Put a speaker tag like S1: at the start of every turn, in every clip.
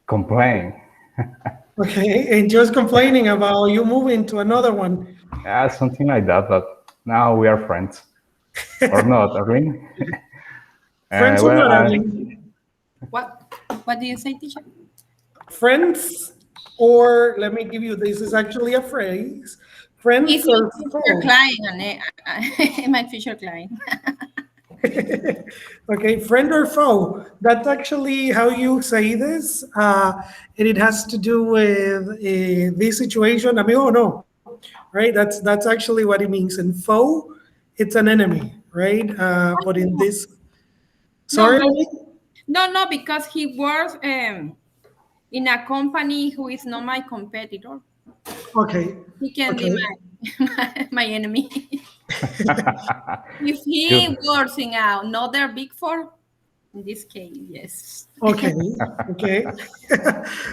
S1: complain.
S2: Okay, and just complaining about you moving to another one.
S1: Something like that. But now we are friends, or not, Arlene?
S2: Friends or
S1: Well,
S2: not, Arlene?
S3: What do you say, teacher?
S2: Friends, or let me give you, this is actually a phrase.
S3: He's
S2: Friends
S3: my
S2: or
S3: future
S2: foes?
S3: client, my future client.
S2: Okay, friend or foe. That's actually how you say this. And it has to do with this situation. Amigo, no, right? That's actually what it means. And foe, it's an enemy, right? But in this,
S3: No,
S2: sorry,
S3: but
S2: Ali?
S3: no, because he works in a company who is not my competitor.
S2: Okay,
S3: He can be
S2: okay,
S3: my enemy. If
S1: good.
S3: he works in another big four, in this case, yes.
S2: okay, okay.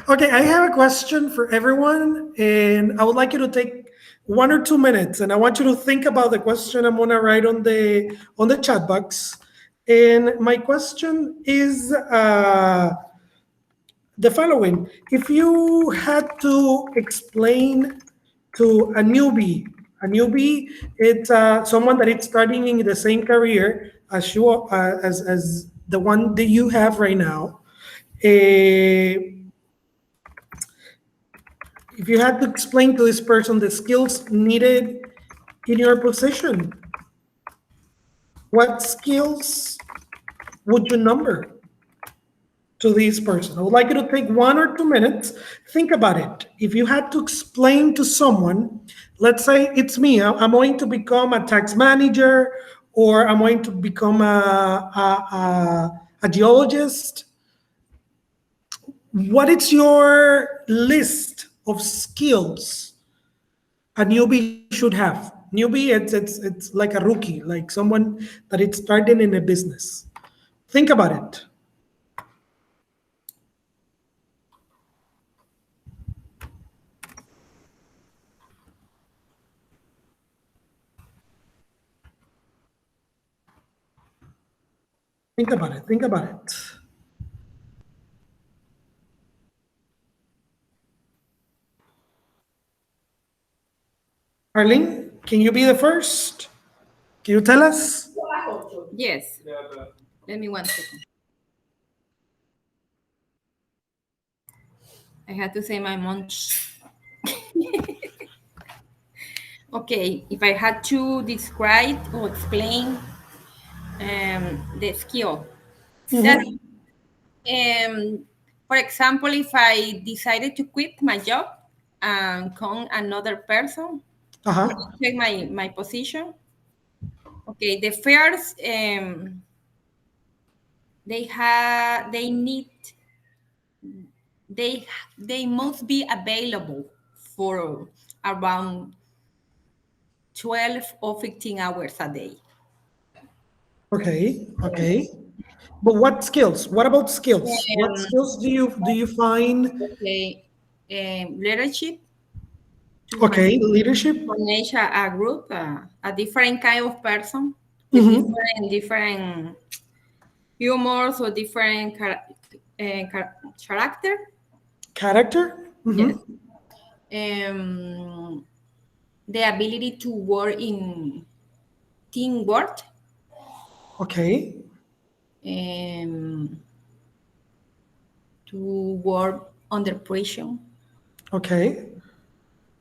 S2: Okay, I have a question for everyone, and I would like you to take 1 or 2 minutes, and I want you to think about the question I'm gonna write on the chat box. And my question is the following: if you had to explain to a newbie, it's someone that is starting in the same career as you as the one that you have right now. Uh, if you had to explain to this person the skills needed in your position, what skills would you number to this person? I would like you to take 1 or 2 minutes. Think about it. If you had to explain to someone, let's say it's me, I'm going to become a tax manager, or I'm going to become a geologist. What is your list of skills a newbie should have? Newbie, it's like a rookie, like someone that is starting in a business. Think about it. Think about it. Think about it. Arlene, can you be the first? Can you tell us?
S3: Yes. Let me 1 second. I had to say my munch. Okay, if I had to describe or explain the skill, that for example, if I decided to quit my job and come another person to
S2: Uh-huh.
S3: take my position, okay, the first they need they they must be available for around 12 or 15 hours a day.
S2: Okay. Okay. But what skills? What about skills? What
S3: Um,
S2: skills do you find?
S3: okay, leadership to
S2: Okay, leadership.
S3: manage a group, a different kind of person with
S2: Mm-hmm.
S3: different humors or different character.
S2: Character.
S3: Yes.
S2: Mm-hmm.
S3: Um, the ability to work in teamwork,
S2: Okay.
S3: um, to work under pressure.
S2: Okay.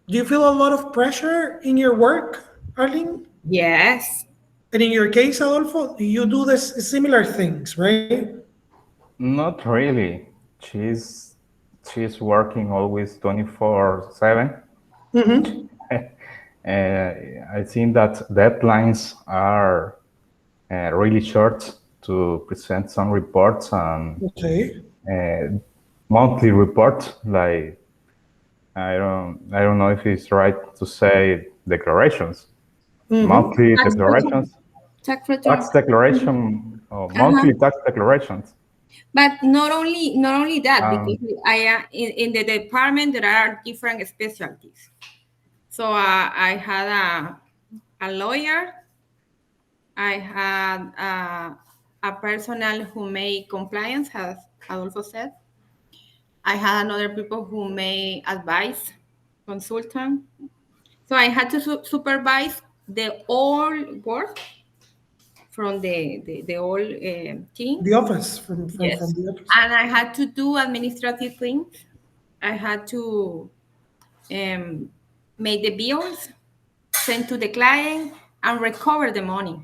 S2: Do you feel a lot of pressure in your work, Arlene?
S3: Yes.
S2: And in your case, Adolfo, you do this similar things, right?
S1: Not really. She's she's working always 24/7.
S2: Mm-hmm.
S1: I think that deadlines are really short to present some reports and
S2: Okay.
S1: uh, monthly report. Like I don't know if it's right to say declarations,
S2: Mm-hmm.
S1: monthly
S3: Tax return.
S1: declarations,
S3: Tax return.
S1: tax declaration, or
S3: Uh-huh.
S1: monthly tax declarations.
S3: But not only that, because
S1: Um,
S3: in the department there are different specialties. So I had a lawyer. I had a personnel who made compliance, as Adolfo said. I had another people who may advise consultant. So I had to supervise the all work from the whole team.
S2: The office from
S3: Yes.
S2: the office.
S3: And I had to do administrative things. I had to um, make the bills, send to the client, and recover the money.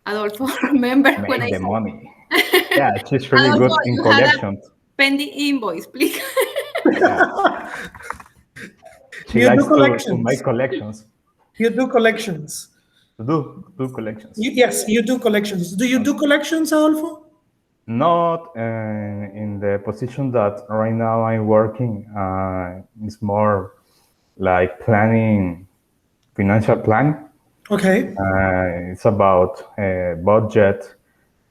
S3: Adolfo, remember when
S1: Make
S3: I
S1: the
S3: said,
S1: money. Yeah, she's really
S3: Adolfo,
S1: good in
S3: you had a
S1: collections.
S3: pending invoice, please?
S1: Yeah, she
S2: You do
S1: likes to make
S2: collections.
S1: collections.
S2: You do collections.
S1: To do collections.
S2: Yes, you do collections. Do you do collections, Adolfo?
S1: Not in the position that right now I'm working. It's more like planning, financial planning.
S2: Okay.
S1: It's about budget,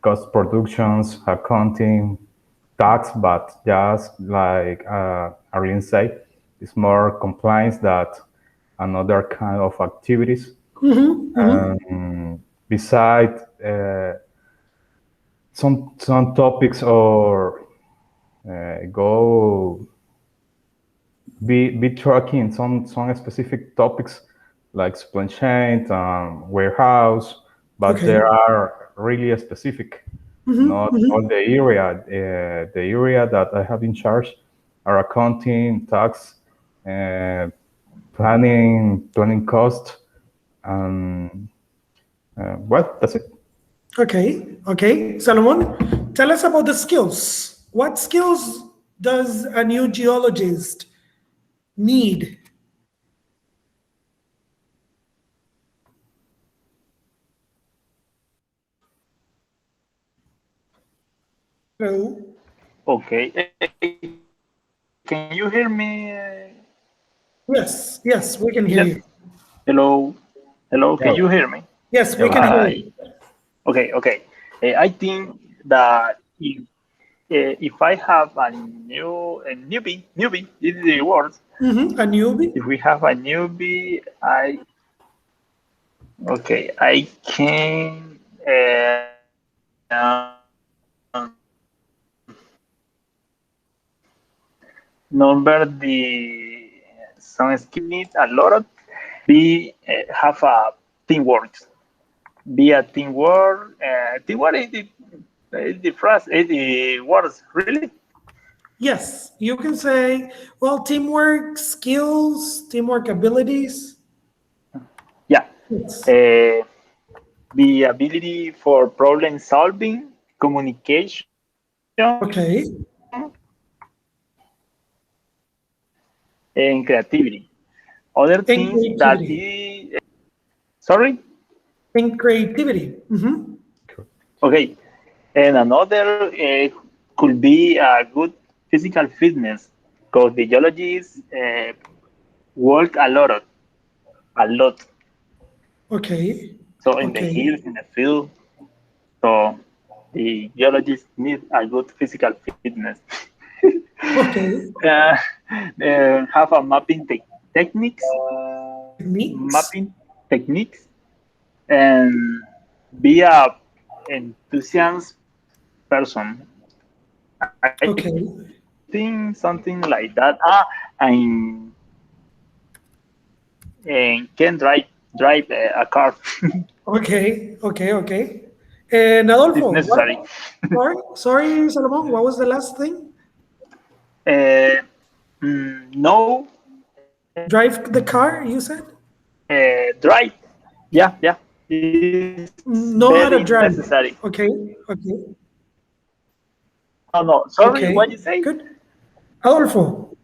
S1: cost productions, accounting, tax, but just like Arlene said, it's more compliance that another kind of activities. Besides some topics or go be tracking some specific topics like supply chain, warehouse, but
S2: Okay.
S1: there are really specific, not all the area. The area that I have in charge are accounting, tax, uh, planning cost, and well, that's it.
S2: Okay. Okay. Salomon, tell us about the skills. What skills does a new geologist need? Hello.
S4: Okay. Can you hear me,
S2: Yes. Yes, we can hear
S4: Ian?
S2: you.
S4: Hello. Hello. Can
S1: Yeah,
S4: you hear me?
S2: Yes, we
S1: yeah, we
S2: can
S1: can.
S2: hear
S4: Hi.
S2: you.
S4: Okay. Okay. I think that if I have a newbie, this is the word.
S2: A newbie.
S4: If we have a newbie, I can number the some skill needs a lot of be have a teamwork. Be a teamwork. Teamwork is the phrase, is the words, really?
S2: Yes, you can say, well, teamwork skills, teamwork abilities.
S4: Yeah.
S2: Yes.
S4: Uh, the ability for problem solving, communication,
S2: Okay.
S4: and creativity. Other
S2: And
S4: things that
S2: creativity.
S4: sorry?
S2: And creativity.
S4: Okay. And another could be a good physical fitness because the geologists work a lot.
S2: Okay.
S4: So in the
S2: Okay.
S4: hills, in the field, so the geologists need a good physical fitness.
S2: Okay.
S4: uh, have a techniques,
S2: Techniques.
S4: mapping techniques, and be a enthusiast person. I think something like that. And can drive a car
S2: Okay. Okay. Okay. And
S4: if
S2: Adolfo, what?
S4: necessary.
S2: Sorry, Salomon. What was the last thing?
S4: uh, no,
S2: Drive the car, you said?
S4: drive. Yeah, it's
S2: Know
S4: very
S2: how to drive.
S4: necessary.
S2: Okay. Okay.
S4: No, sorry, what
S2: Okay.
S4: you say?
S2: Good. Adolfo,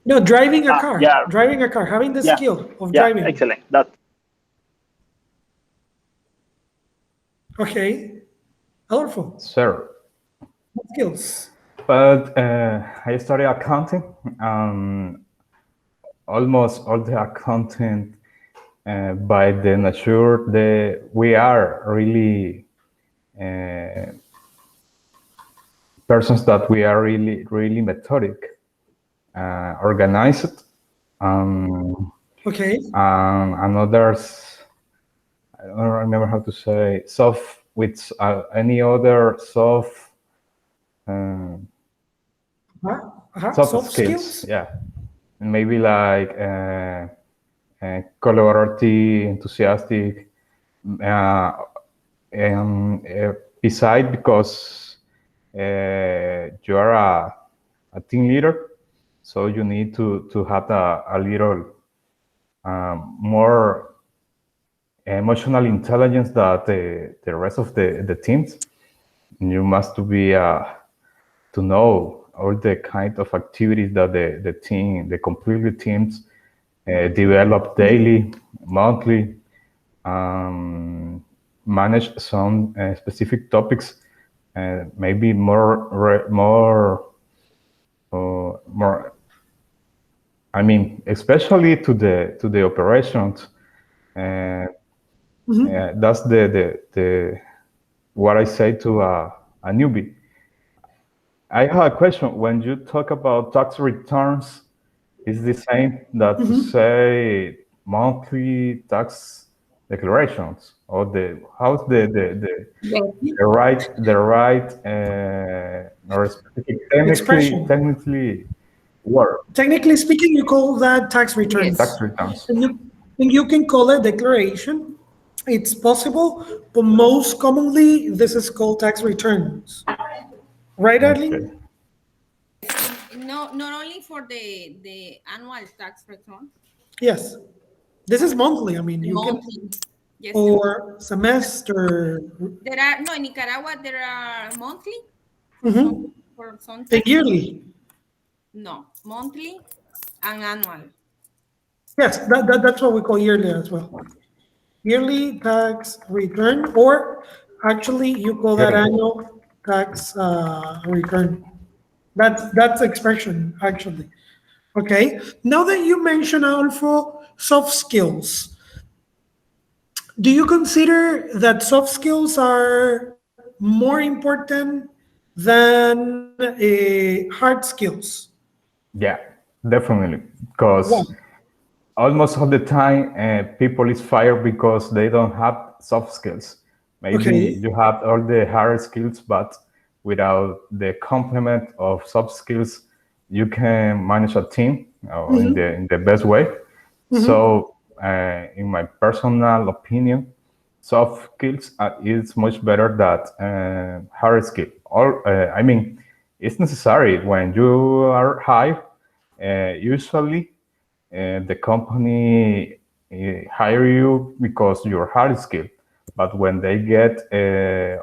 S2: no, driving a car.
S4: Yeah,
S2: Driving a car. Having the
S4: yeah,
S2: skill of
S4: yeah,
S2: driving.
S4: excellent. That
S2: Okay. Adolfo,
S1: Sure.
S2: skills.
S1: But I studied accounting. Almost all the accounting by the nature, we are really persons that we are really methodic, organized,
S2: Okay.
S1: and others. I don't remember how to say soft with any other soft Soft
S2: Soft
S1: skills,
S2: skills.
S1: yeah. And maybe like collaborative, enthusiastic, uh, and beside because you are a team leader, so you need to have a little more emotional intelligence that the rest of the teams. You must to be to know all the kind of activities that the team, the completely teams develop daily, monthly, manage some specific topics, maybe more. I mean, especially to the operations. Uh, that's the what I say to a newbie. I have a question. When you talk about tax returns, is the same that to say monthly tax declarations or the how's
S3: Yes.
S1: the right or specific
S2: Expression.
S1: technically word
S2: Technically speaking, you call that tax
S3: Yes.
S1: tax
S2: returns.
S1: returns.
S2: And you can call it declaration. It's possible, but most commonly, this is called tax returns. Right,
S1: Okay.
S2: Arlene?
S3: No, not only for the annual tax return,
S2: Yes. This is monthly. I mean,
S3: the
S2: you can,
S3: monthly. Yes, the monthly.
S2: or semester,
S3: There are no in Nicaragua. There are monthly
S2: mhm,
S3: for some
S2: and
S3: taxes.
S2: yearly.
S3: No, monthly and annual.
S2: Yes, that's what we call yearly as well. Yearly tax return, or actually, you call that
S1: Getting.
S2: annual tax return. That's expression actually. Okay. Now that you mention Alfo soft skills, do you consider that soft skills are more important than hard skills?
S1: Yeah, definitely.
S2: Why?
S1: Because almost all the time people is fired because they don't have soft skills. Maybe
S2: Okay.
S1: you have all the hard skills, but without the complement of soft skills, you can manage a team in the best way. So, in my personal opinion, soft skills is much better than hard skill. Or I mean, it's necessary when you are high. Usually, the company hire you because you're hard skill, but when they get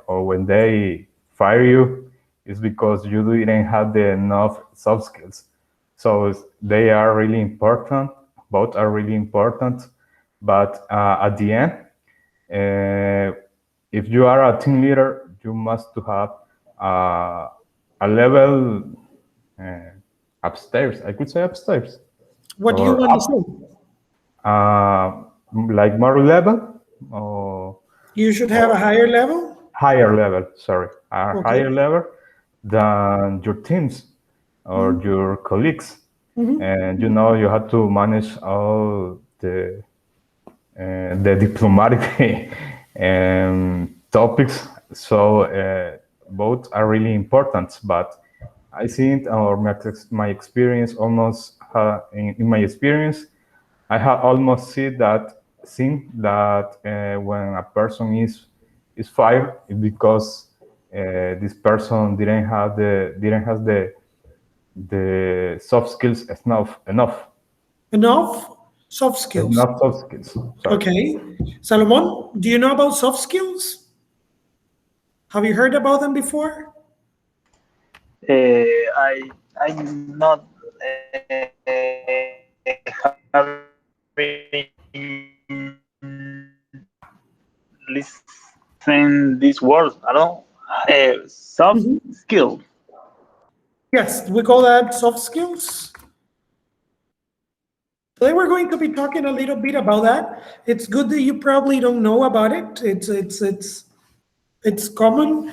S1: or when they fire you, it's because you didn't have the enough soft skills. So they are really important. Both are really important, but at the end, if you are a team leader, you must to have a level uh, upstairs. I could say upstairs
S2: What do you
S1: or
S2: want to
S1: up,
S2: say?
S1: uh, like more level or,
S2: You should have
S1: or
S2: a higher level?
S1: higher level. Sorry, a
S2: Okay.
S1: higher level than your teams or your colleagues, and you know you have to manage all the diplomatic topics. So both are really important. But I think, or my experience almost in my experience, I have almost seen that when a person is fired, it's because this person didn't have the soft skills enough
S2: Enough soft skills.
S1: enough soft skills. Sorry.
S2: Okay. Salomon, do you know about soft skills? Have you heard about them before?
S4: I'm not having listen these words. I don't soft skill.
S2: Yes, we call that soft skills. Today we're going to be talking a little bit about that. It's good that you probably don't know about it. It's common,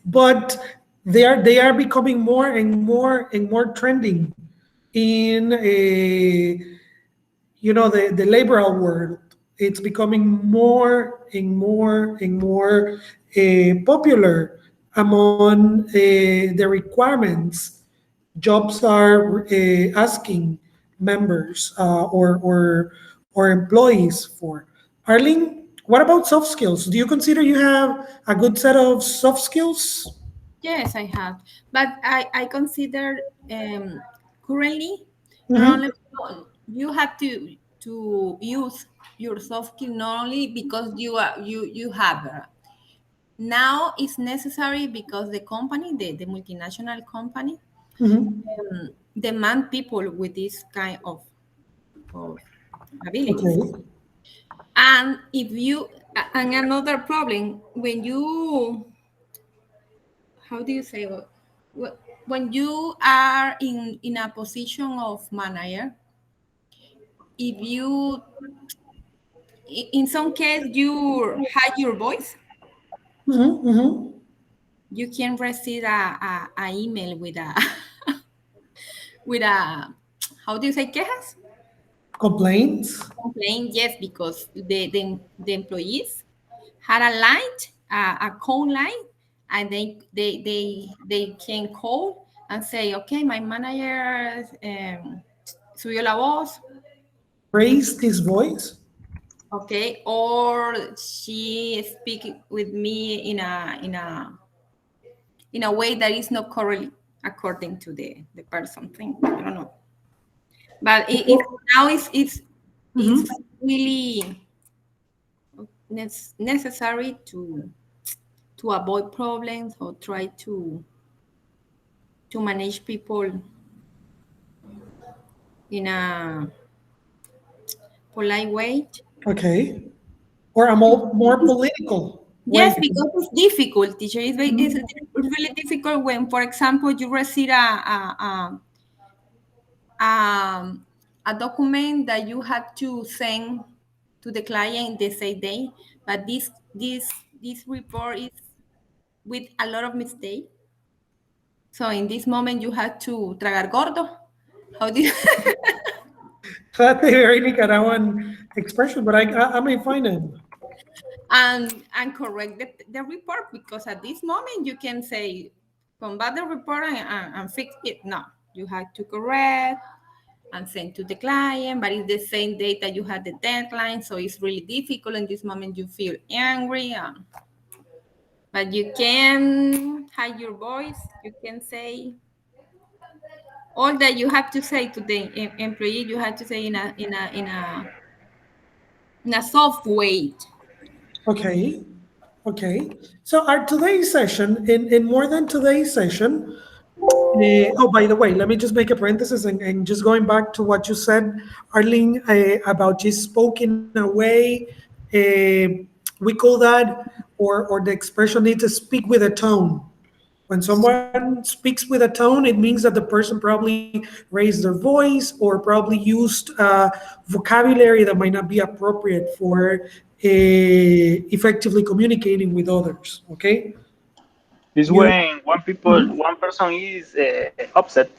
S2: but they are becoming more and more and more trending in the laboral world. It's becoming more and more and more popular among the requirements jobs are asking members or employees for. Arlene, what about soft skills? Do you consider you have a good set of soft skills?
S3: Yes, I have. But I consider currently not
S2: Mm-hmm.
S3: only you have to use your soft skill not only because you have now it's necessary because the company, the multinational company,
S2: Mm-hmm.
S3: demand people with this kind of abilities.
S2: Okay.
S3: And if you and another problem when you how do you say when you are in a position of manager, if you in some case you hide your voice,
S2: Mm-hmm. Mm-hmm.
S3: you can receive a email with a with a how do you say quejas
S2: Complaints.
S3: complaint. Yes, because the employees had a line, a call line, and they can call and say, okay, my manager subió la voz,
S2: Raised his voice.
S3: okay, or she speak with me in a way that is not correct according to the person thing. I don't know, but now it's
S2: Mhm.
S3: really necessary to avoid problems or try to manage people in a polite way.
S2: Okay. Or a more political way.
S3: Yes, because it's difficult, teacher. It's
S2: Mhm.
S3: really difficult when, for example, you receive a document that you have to send to the client the same day, but this report is with a lot of mistake. So in this moment, you have to tragar gordo. How do you
S2: That's a very Nicaraguan expression, but I may find it.
S3: and correct the report, because at this moment you can say combat the report and fix it. No, you have to correct and send to the client, but it's the same date that you had the deadline, so it's really difficult. In this moment, you feel angry, but you can hide your voice. You can say all that you have to say to the employee. You have to say in a soft way.
S2: Okay. Okay. So our today's session, in more than today's session, oh, by the way, let me just make a parenthesis and just going back to what you said, Arlene, about just spoke in a way. We call that, or the expression need to speak with a tone. When someone speaks with a tone, it means that the person probably raised their voice or probably used vocabulary that might not be appropriate for effectively communicating with others. Okay.
S4: This
S2: You.
S4: when one person is upset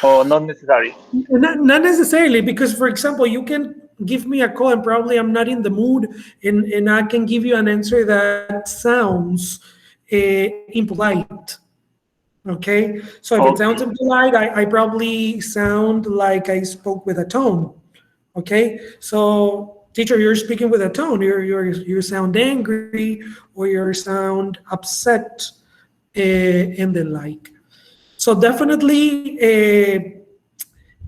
S4: or not necessary.
S2: Not necessarily, because for example, you can give me a call and probably I'm not in the mood, and I can give you an answer that sounds impolite. Okay, so if it
S4: Okay.
S2: sounds impolite, I probably sound like I spoke with a tone. Okay, so teacher, you're speaking with a tone. You sound angry or you sound upset, and the like. So definitely.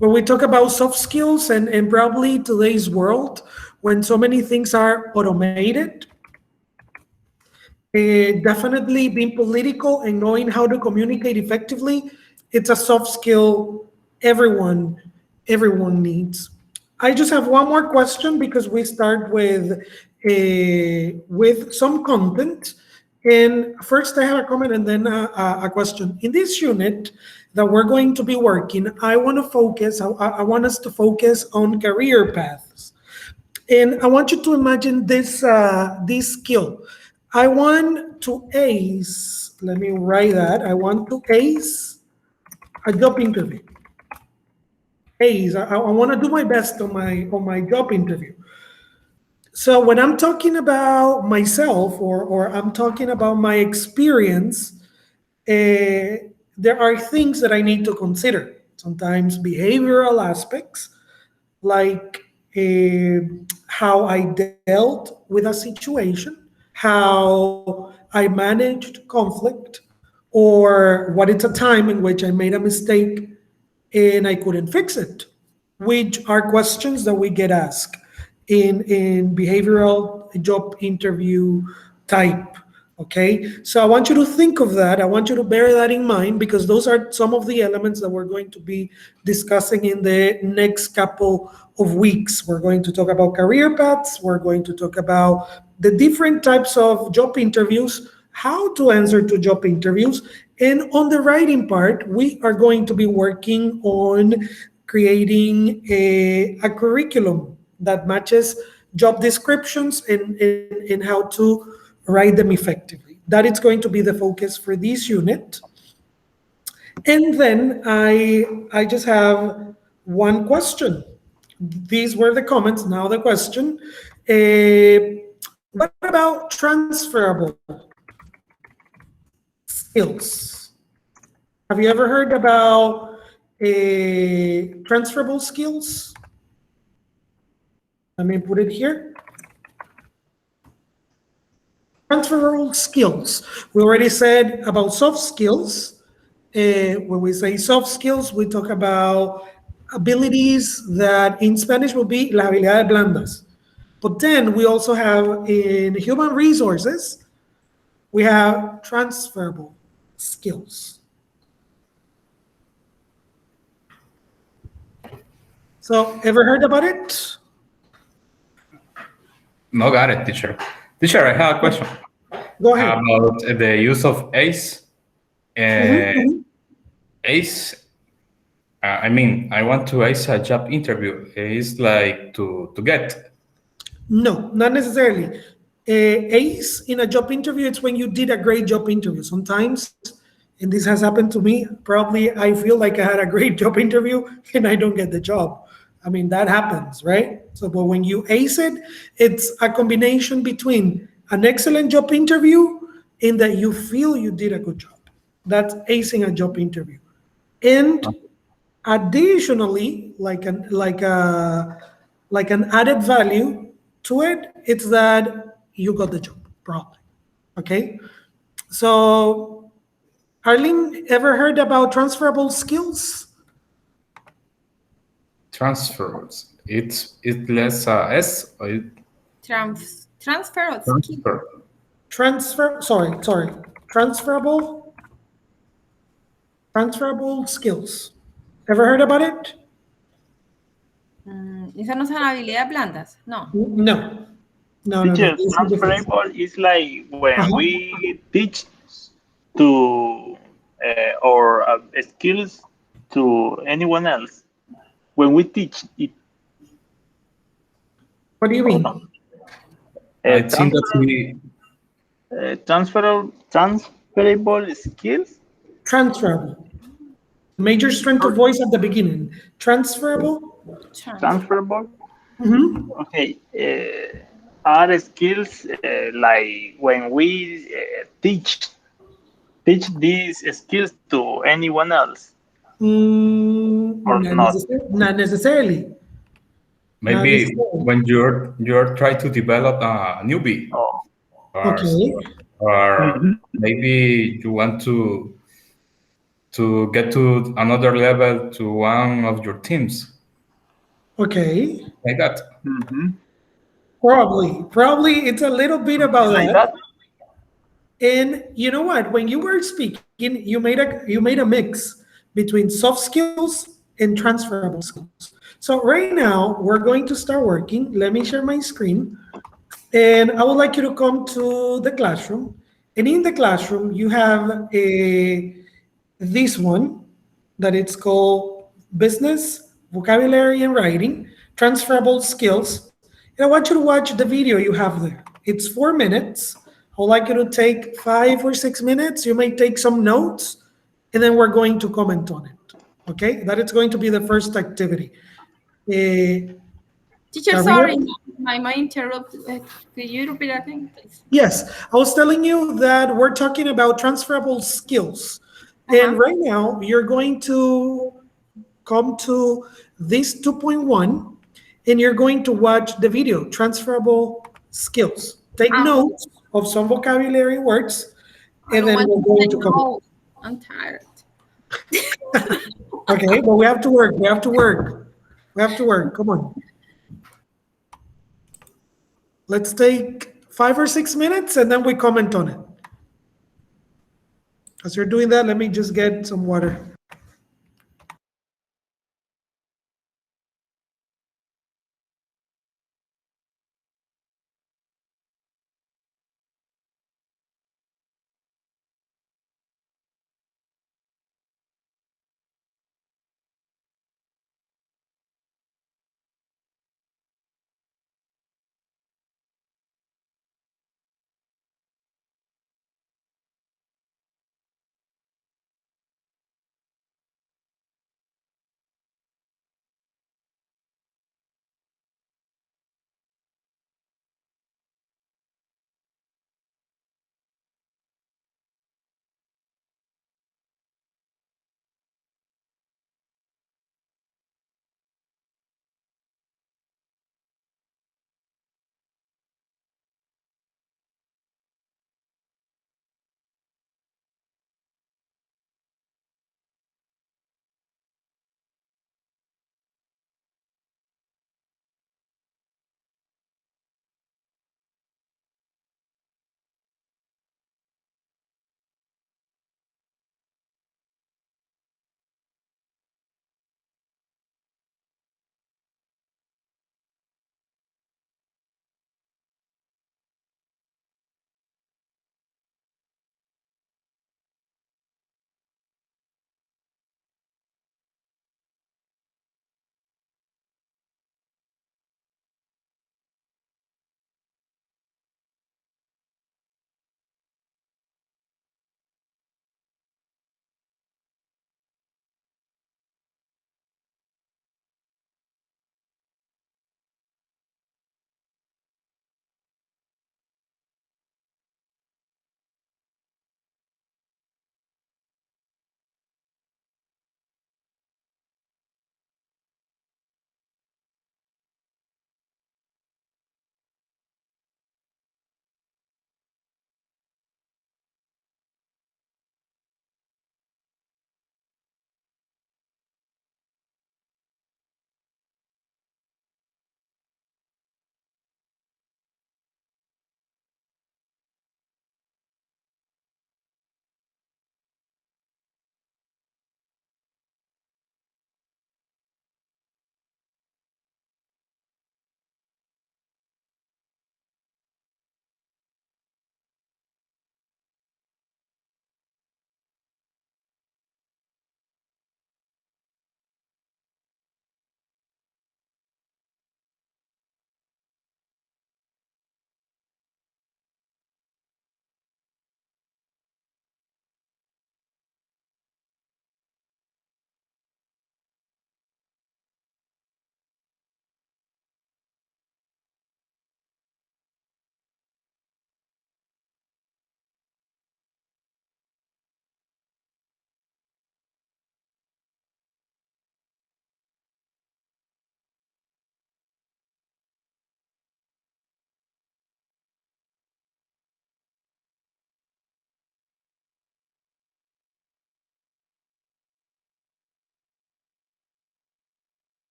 S2: When we talk about soft skills and probably today's world, when so many things are automated, definitely being political and knowing how to communicate effectively, it's a soft skill everyone needs. I just have one more question because we start with some content. And first, I have a comment and then a question. In this unit that we're going to be working, I want to focus. I want us to focus on career paths. And I want you to imagine this skill. I want to ace. Let me write that. I want to ace a job interview. Ace. I want to do my best on my job interview. So when I'm talking about myself or I'm talking about my experience, there are things that I need to consider. Sometimes behavioral aspects, like how I dealt with a situation, how I managed conflict, or what is a time in which I made a mistake and I couldn't fix it, which are questions that we get asked in behavioral job interview type. Okay, so I want you to think of that. I want you to bear that in mind because those are some of the elements that we're going to be discussing in the next couple of weeks. We're going to talk about career paths, we're going to talk about the different types of job interviews, how to answer to job interviews, and on the writing part, we are going to be working on creating a curriculum that matches job descriptions and how to write them effectively. That is going to be the focus for this unit. And then I just have one question. These were the comments, now the question. What about transferable skills? Have you ever heard about transferable skills? Let me put it here. Transferable skills. We already said about soft skills. When we say soft skills, we talk about abilities that in Spanish will be las habilidades blandas. But then we also have in human resources, we have transferable skills. So, ever heard about it?
S1: No, got it, teacher. Teacher, I have a question
S2: Go ahead.
S1: about the use of ACE. ACE, I mean, I want to ace a job interview. It's like to get.
S2: No, not necessarily. Ace in a job interview, it's when you did a great job interview. Sometimes, and this has happened to me, probably I feel like I had a great job interview and I don't get the job. I mean, that happens, right? So, but when you ace it, it's a combination between an excellent job interview and that you feel you did a good job. That's acing a job interview. And additionally, like an added value to it, it's that you got the job, probably. Okay. So, Arlene, ever heard about transferable skills?
S1: Transfers. It's less S or
S3: Transfer of skill.
S2: Transferable skills. Ever heard about it?
S3: ¿Esas no son habilidades blandas? No.
S2: No.
S4: Teacher, transferable is like when we teach to or skills to anyone else. When we teach it.
S2: What do you mean?
S1: I think that
S4: transferable skills.
S2: Transferable. Major strength of voice at the beginning. Transferable.
S4: Transferable. Okay. Are skills like when we teach these skills to anyone else? Or not?
S2: Not necessarily.
S1: maybe when you're trying to develop a newbie, or maybe you want to get to another level to one of your teams.
S2: Okay.
S1: Like that.
S2: Probably it's a little bit about
S4: like
S2: that. And you know what? When you were speaking, you made a mix between soft skills and transferable skills. So right now we're going to start working. Let me share my screen. And I would like you to come to the classroom. And in the classroom, you have this one that it's called Business, Vocabulary and Writing, Transferable Skills. And I want you to watch the video you have there. It's 4 minutes. I would like you to take 5 or 6 minutes. You may take some notes, and then we're going to comment on it. Okay? That is going to be the first activity.
S3: Teacher,
S2: Carry
S3: sorry,
S2: on.
S3: my interrupt. Could you repeat again, please?
S2: Yes, I was telling you that we're talking about transferable skills.
S3: Uh-huh.
S2: And right now, you're going to come to this 2.1 and you're going to watch the video, transferable skills. Take
S3: Um,
S2: notes of some vocabulary words,
S3: I
S2: and
S3: don't
S2: then
S3: want
S2: we're
S3: to
S2: going
S3: say
S2: to come.
S3: no. I'm tired.
S2: Okay, but we have to work. We have to work. We have to work. Come on. Let's take 5 or 6 minutes and then we comment on it. As you're doing that, let me just get some water.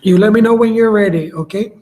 S2: You let me know when you're ready, okay?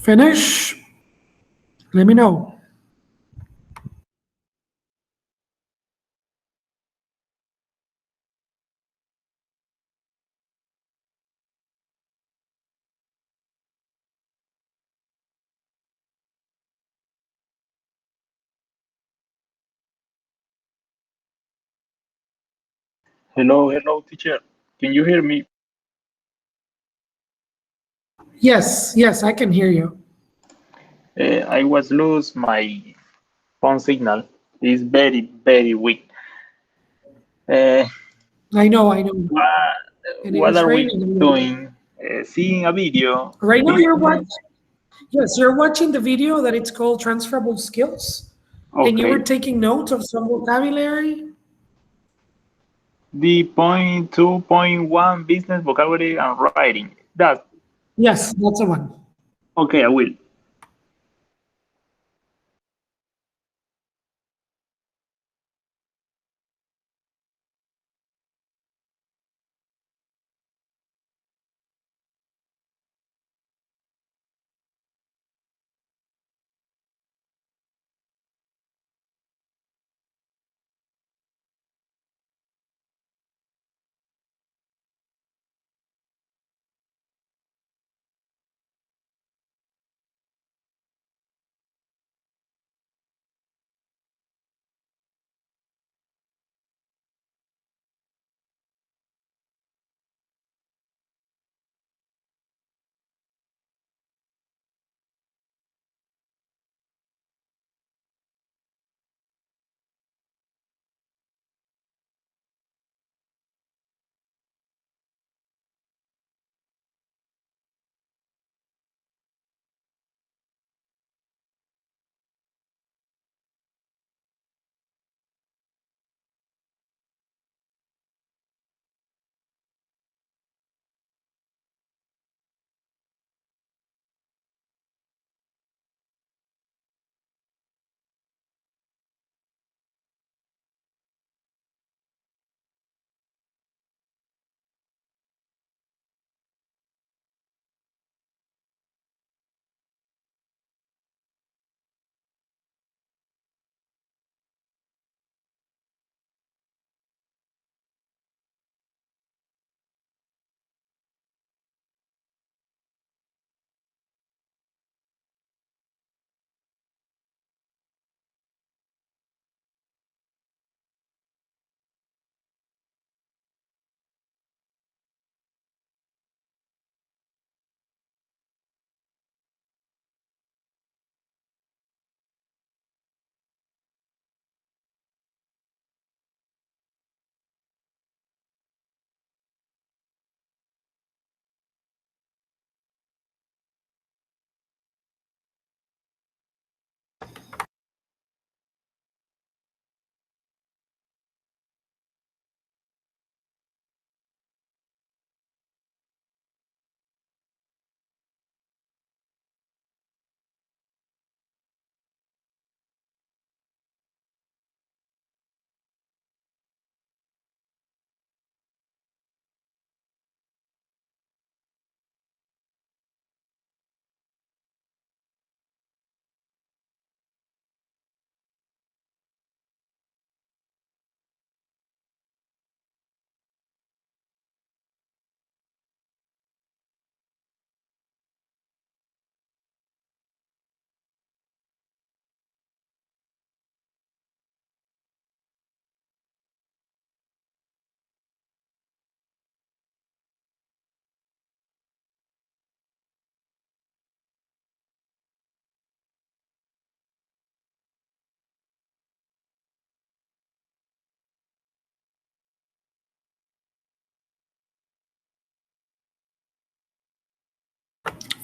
S2: Finish? Let me know.
S4: Hello, teacher. Can you hear me?
S2: Yes, I can hear you.
S4: I was lose my phone signal. It's very weak. Uh,
S2: I know.
S4: what,
S2: And it
S4: what
S2: is
S4: are we
S2: raining a little bit.
S4: doing? Seeing a video.
S2: Right now you're
S4: Listening?
S2: watching. Yes, you're watching the video that it's called Transferable Skills. And you were
S4: Okay.
S2: taking notes of some vocabulary.
S4: The point 2.1 business vocabulary and writing. That
S2: Yes, that's the one.
S4: okay, I will.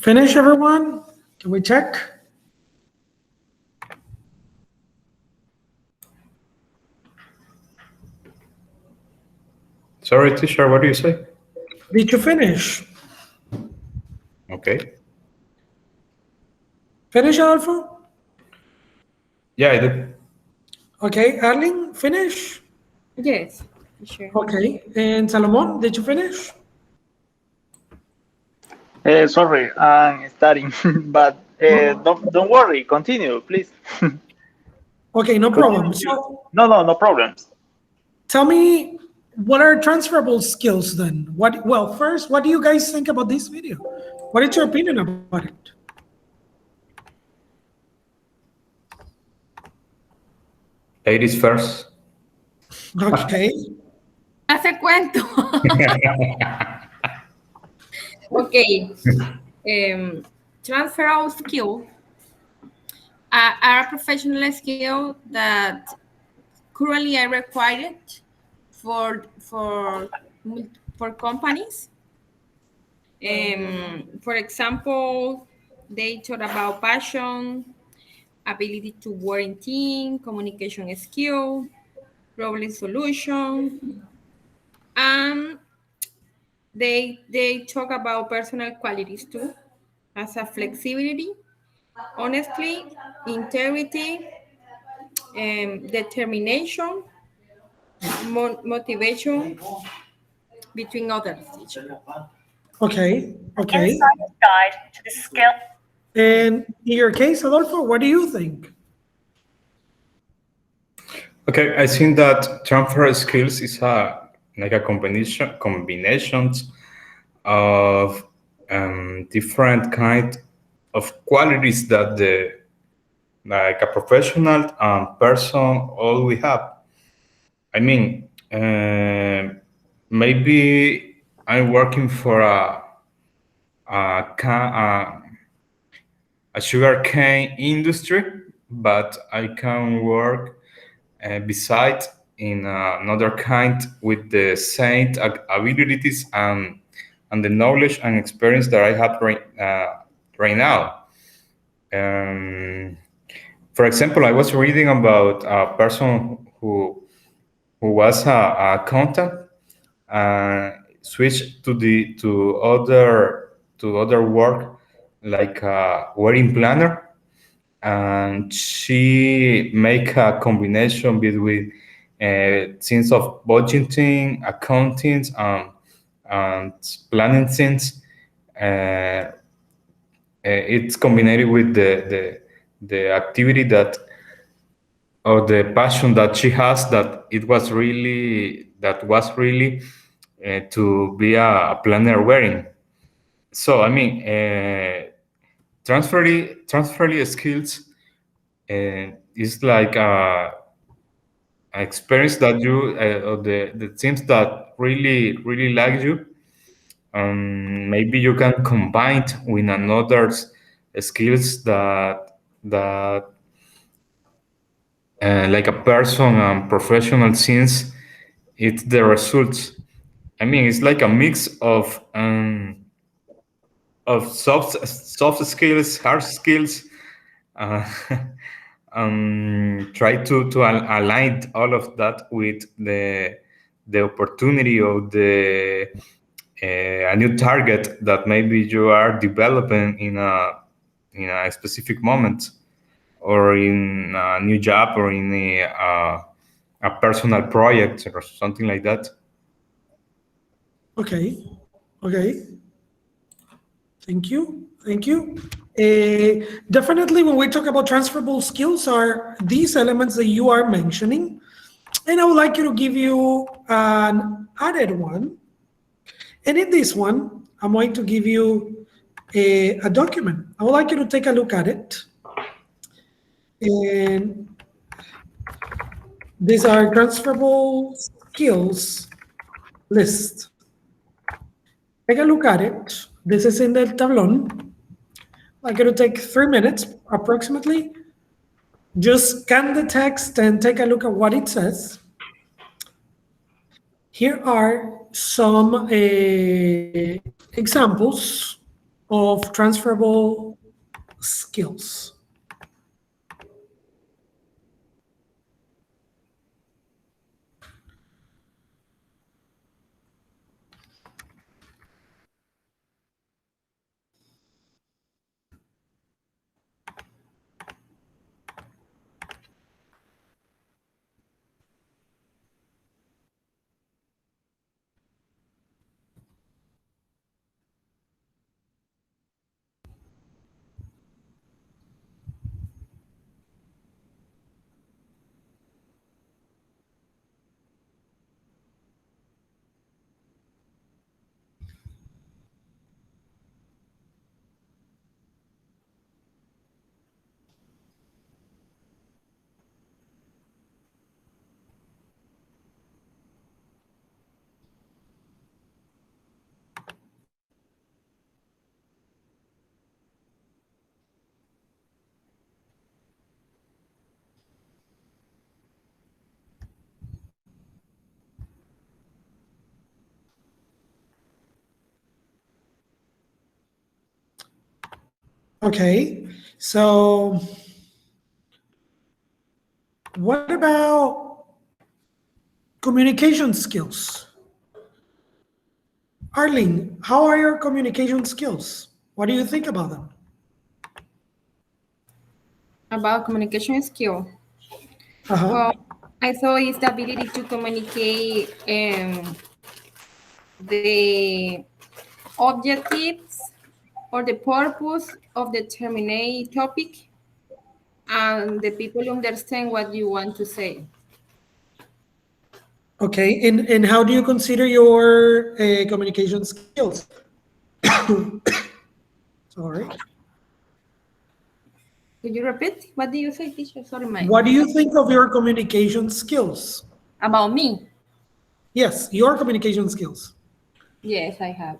S2: Finish, everyone? Can we check?
S1: Sorry, teacher, what do you say?
S2: Did you finish?
S1: Okay.
S2: Finish, Adolfo?
S1: Yeah, I did.
S2: Okay, Arling, finish?
S3: Yes, sure.
S2: Okay, and Salomon, did you finish?
S4: Sorry, I'm starting, but don't worry. Continue, please.
S2: Okay, no problem.
S4: Continue.
S2: So
S4: No problems.
S2: tell me, what are transferable skills then? Well, first, what do you guys think about this video? What is your opinion about it?
S1: Ladies first.
S2: Okay.
S3: Hace cuento. Okay. Transferable skill are a professional skill that currently are required for for for companies. For example, they talk about passion, ability to work in team, communication skill, problem solution, and they talk about personal qualities too, as a flexibility, honestly, integrity, determination, motivation, between others. Teacher.
S2: Okay. Okay.
S5: Insider's Guide to the Skill.
S2: And in your case, Adolfo, what do you think?
S1: Okay, I think that transfer skills is a combinations of different kind of qualities that the like a professional person all we have. I mean, maybe I'm working for a, ca- a sugar cane industry, but I can work beside in another kind with the same abilities and the knowledge and experience that I have right now. Um, for example, I was reading about a person who was a accountant switched to other work like a wedding planner, and she make a combination between things of budgeting, accounting, and planning things. It's combined with the activity that or the passion that she has that was really to be a planner wearing. So I mean, transferly skills is like experience that you or the things that really like you. Maybe you can combine with another skills that like a person and professional since it's the results. I mean, it's like a mix of soft skills, hard skills. Uh, try to align all of that with the opportunity of the a new target that maybe you are developing in a specific moment, or in a new job, or in a personal project or something like that.
S2: Okay. Okay. Thank you. Thank you. Definitely, when we talk about transferable skills, are these elements that you are mentioning. And I would like you to give you an added one. And in this one, I'm going to give you a document. I would like you to take a look at it. And these are transferable skills list. Take a look at it. This is in the tablon. I'd like it to take 3 minutes approximately. Just scan the text and take a look at what it says. Here are some examples of transferable skills. Okay, so what about communication skills? Arlene, how are your communication skills? What do you think about them?
S3: About communication skill.
S2: Uh-huh.
S3: Well, I thought it's the ability to communicate the objectives or the purpose of the determined topic, and the people understand what you want to say.
S2: Okay, and how do you consider your communication skills? Sorry.
S3: Could you repeat? What do you say, teacher? Sorry,
S2: What do you think of your communication skills?
S3: About me?
S2: Yes, your communication skills.
S3: Yes, I have.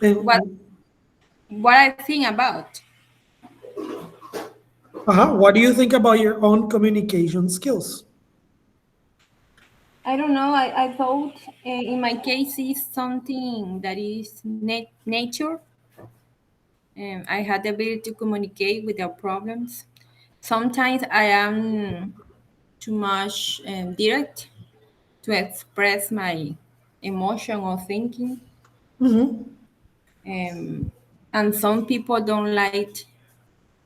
S2: And,
S3: What I think about?
S2: what do you think about your own communication skills?
S3: I don't know. I thought in my case it's something that is nature. I had the ability to communicate without problems. Sometimes I am too much direct to express my emotion or thinking. And some people don't like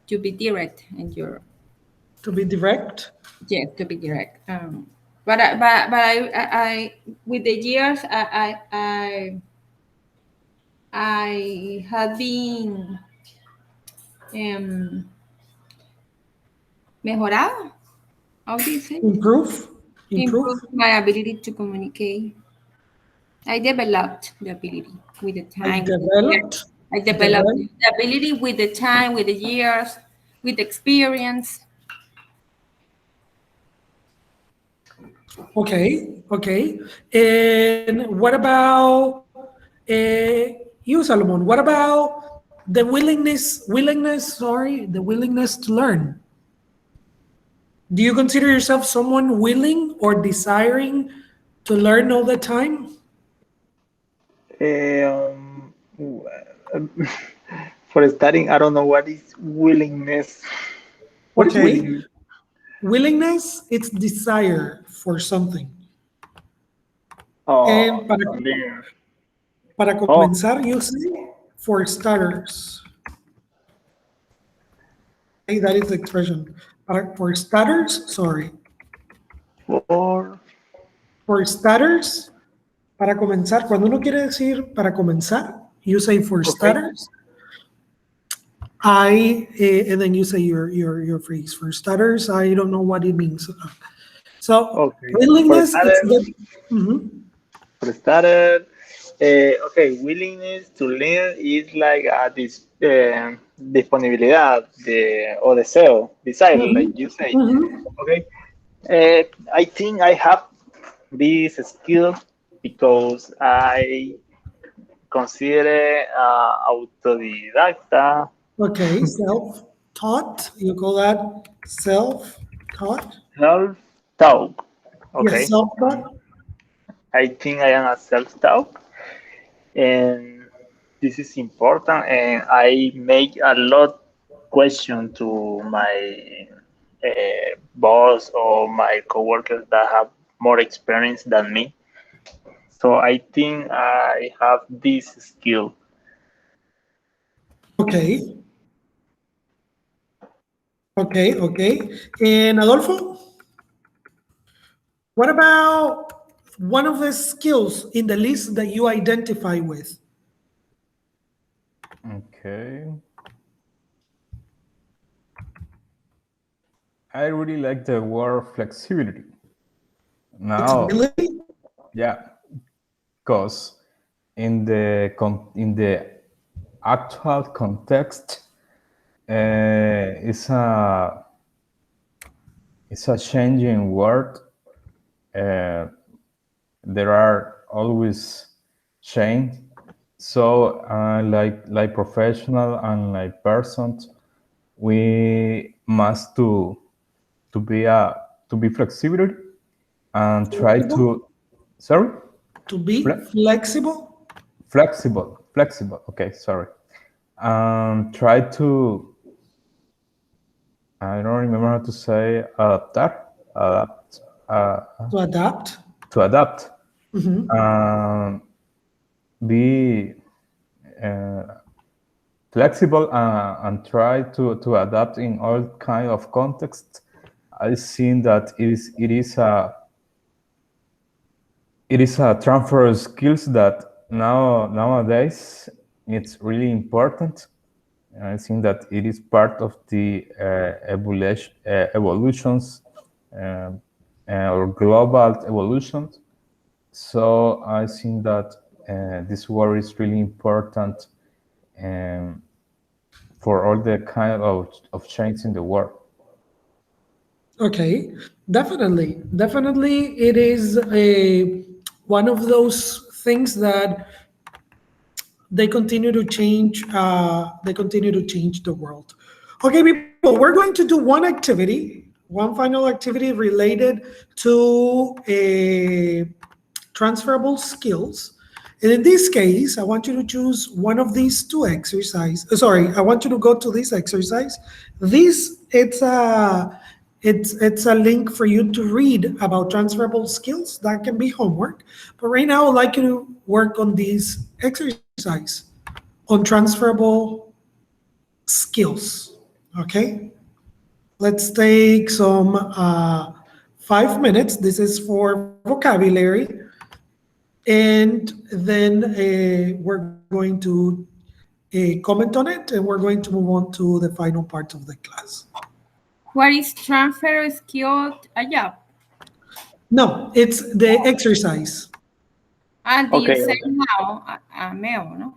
S3: to be direct and you're
S2: To be direct?
S3: yes, to be direct. But I with the years I have been mejorado. How do you say?
S2: Improve?
S3: Improved my ability to communicate. I developed the ability with the
S2: I
S3: time.
S2: developed?
S3: I developed the ability with the time, with the years, with experience.
S2: Okay, okay. And what about you, Salomon? What about the the willingness to learn? Do you consider yourself someone willing or desiring to learn all the time?
S4: Um, for starting, I don't know what is willingness. What is
S2: Okay.
S4: willingness?
S2: Willingness, it's desire for something.
S4: Oh,
S2: And
S4: learn.
S2: para
S4: Oh,
S2: comenzar, you say, for starters. Okay, that is the expression. For starters, sorry.
S4: for
S2: For starters, para comenzar, cuando uno quiere decir para comenzar, you say for
S4: okay,
S2: starters. And then you say your phrase. For starters, I don't know what it means. So
S4: okay. For
S2: willingness, it's
S4: starter,
S2: the
S4: for starter, okay, willingness to learn is like this disponibilidad, o deseo, desire, like you say. Okay, I think I have this skill because I consider autodidacta,
S2: okay, self-taught. You call that self-taught?
S4: self-taught.
S2: Yes,
S4: Okay,
S2: self-taught.
S4: I think I am a self-taught, and this is important. And I make a lot question to my boss or my coworkers that have more experience than me. So I think I have this skill.
S2: Okay, okay. And Adolfo, what about one of the skills in the list that you identify with?
S1: Okay. I really like the word flexibility. Now,
S2: Flexibility?
S1: yeah, because in the actual context, it's a changing word. There are always change. So, like professional and like persons, we must to be flexible and try
S2: Flexible?
S1: to sorry
S2: To be
S1: Fle-
S2: flexible?
S1: flexible. Okay, sorry. Try to, I don't remember how to say, adapt,
S2: To adapt.
S1: to adapt. Um, be uh, flexible and try to adapt in all kind of contexts. I've seen that it is a transfer of skills that nowadays it's really important. I think that it is part of the evolutions um, or global evolutions. So I think that this war is really important um, for all the kind of change in the world.
S2: Okay, definitely, definitely, it is a one of those things that they continue to change. They continue to change the world. Okay, people, we're going to do one activity, one final activity related to a transferable skills. And in this case, I want you to choose one of these two exercises. Sorry, I want you to go to this exercise. This it's a link for you to read about transferable skills. That can be homework. But right now, I'd like you to work on this exercise on transferable skills. Okay, let's take some 5 minutes. This is for vocabulary. And then we're going to comment on it, and we're going to move on to the final part of the class.
S3: What is transfer skill a job?
S2: No, it's the exercise.
S3: And do you
S4: Okay,
S3: send
S4: okay.
S3: now a mail, no?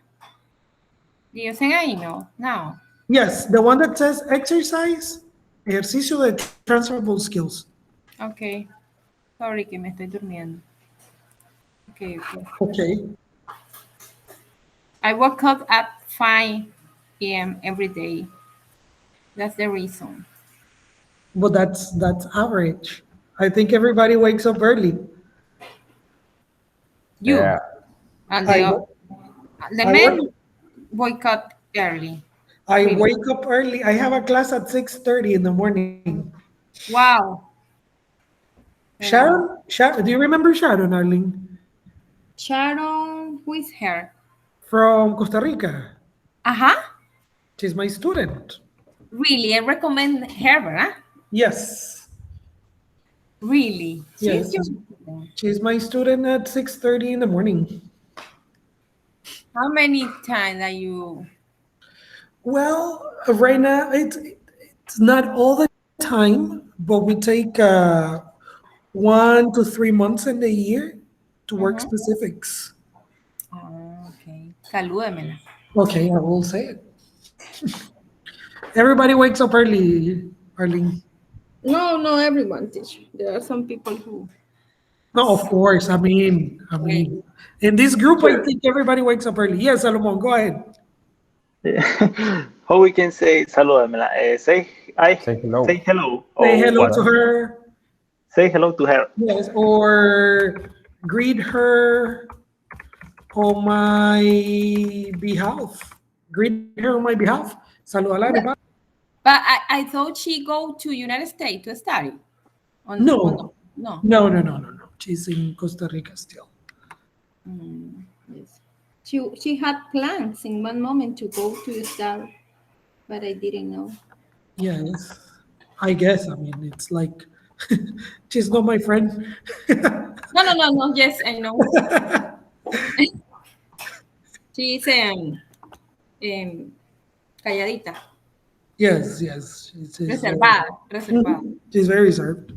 S3: Do you send an email now?
S2: Yes, the one that says exercise, ejercicio de transferable skills.
S3: Okay. Sorry que me estoy durmiendo. Okay, okay.
S2: Okay,
S3: I woke up at 5 a.m. every day. That's the reason.
S2: but that's average. I think everybody wakes up early.
S3: You
S1: Yeah,
S3: and
S2: I
S3: the
S2: I
S3: men
S2: work,
S3: wake up early.
S2: I
S3: Really.
S2: wake up early. I have a class at 6:30 in the morning.
S3: Wow.
S2: Sharon, do you remember Sharon, Arlene,
S3: Sharon, who is her?
S2: from Costa Rica?
S3: Uh-huh.
S2: She's my student.
S3: Really, I recommend her, huh?
S2: Yes,
S3: Really. She's
S2: yes,
S3: your
S2: she's my student at 6:30 in the morning.
S3: How many times are you?
S2: Well, right now it's not all the time, but we take 1 to 3 months in the year to work
S3: Mhm.
S2: specifics.
S3: Ah, okay. Salúdemela.
S2: Okay, I will say it. Everybody wakes up early, Arlene.
S3: No, no, everyone, teacher. There are some people who.
S2: No, of course.
S3: Okay.
S2: In this group, I
S4: Sure.
S2: think everybody wakes up early. Yes, Salomon, go ahead.
S4: How we can say saludamela?
S1: say
S4: Say
S1: hello.
S4: hello
S2: Say
S4: or
S2: hello
S4: what?
S2: to her.
S4: Say hello to her.
S2: Yes, or greet her on my behalf. Greet her on my behalf. Saludala de
S3: But,
S2: paz.
S3: but I thought she go to United States to study. On
S2: No,
S3: no.
S2: no. She's in Costa Rica still.
S3: Yes. She had plans in one moment to go to study, but I didn't know.
S2: Yes, I guess. I mean, it's like she's not my friend.
S3: No, no, no, no. Yes, I know. She's calladita,
S2: Yes, she's very,
S3: reservada, reservada.
S2: she's very reserved.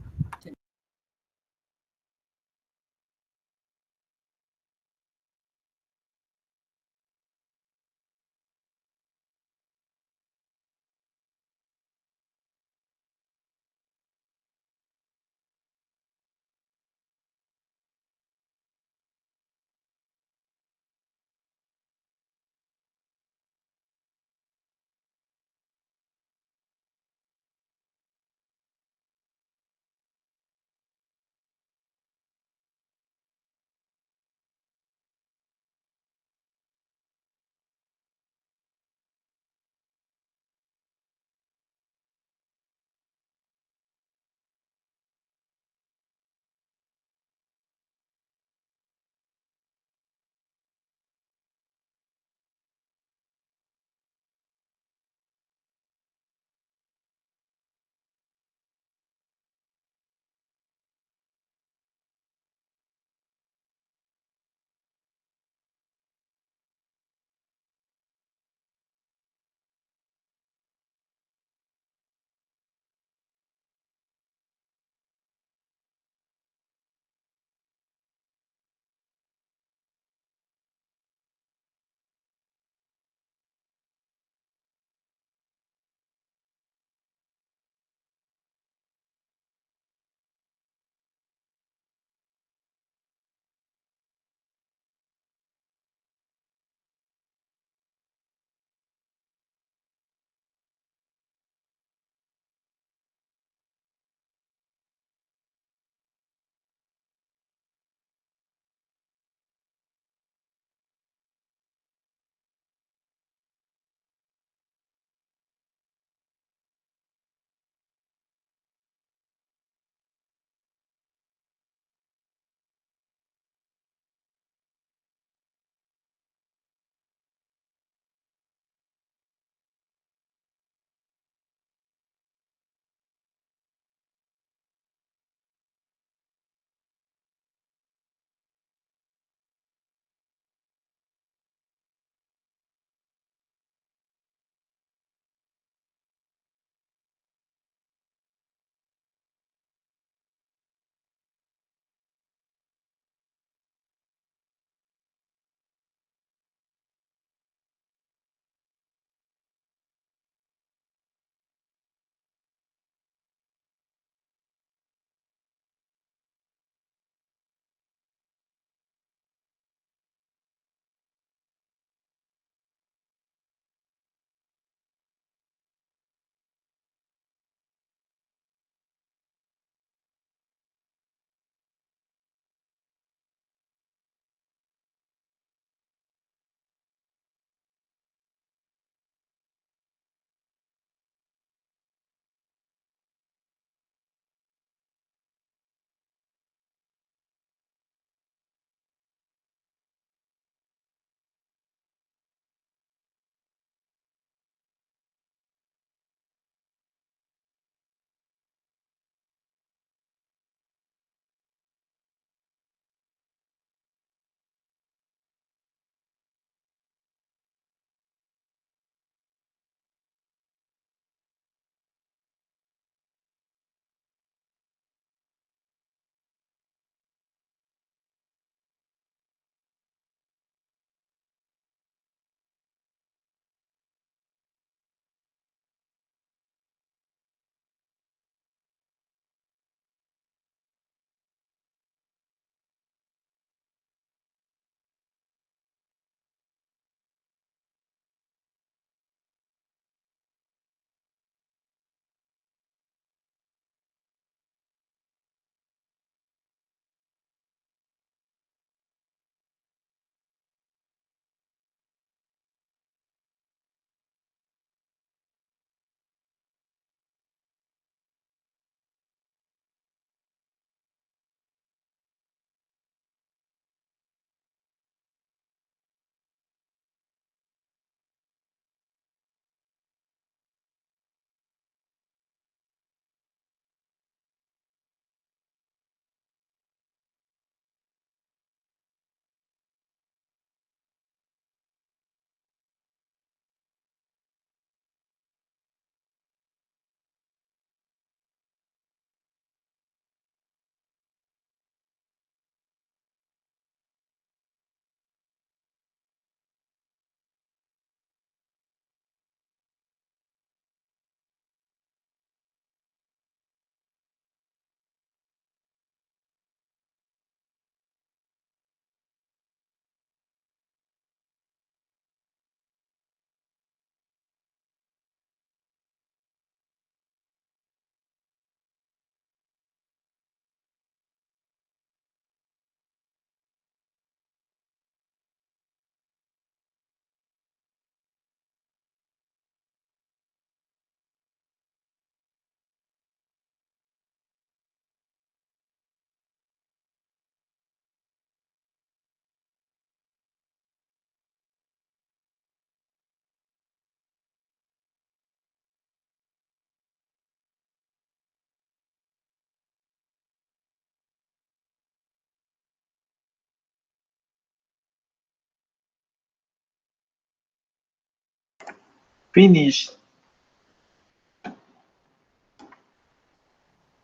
S4: Finish.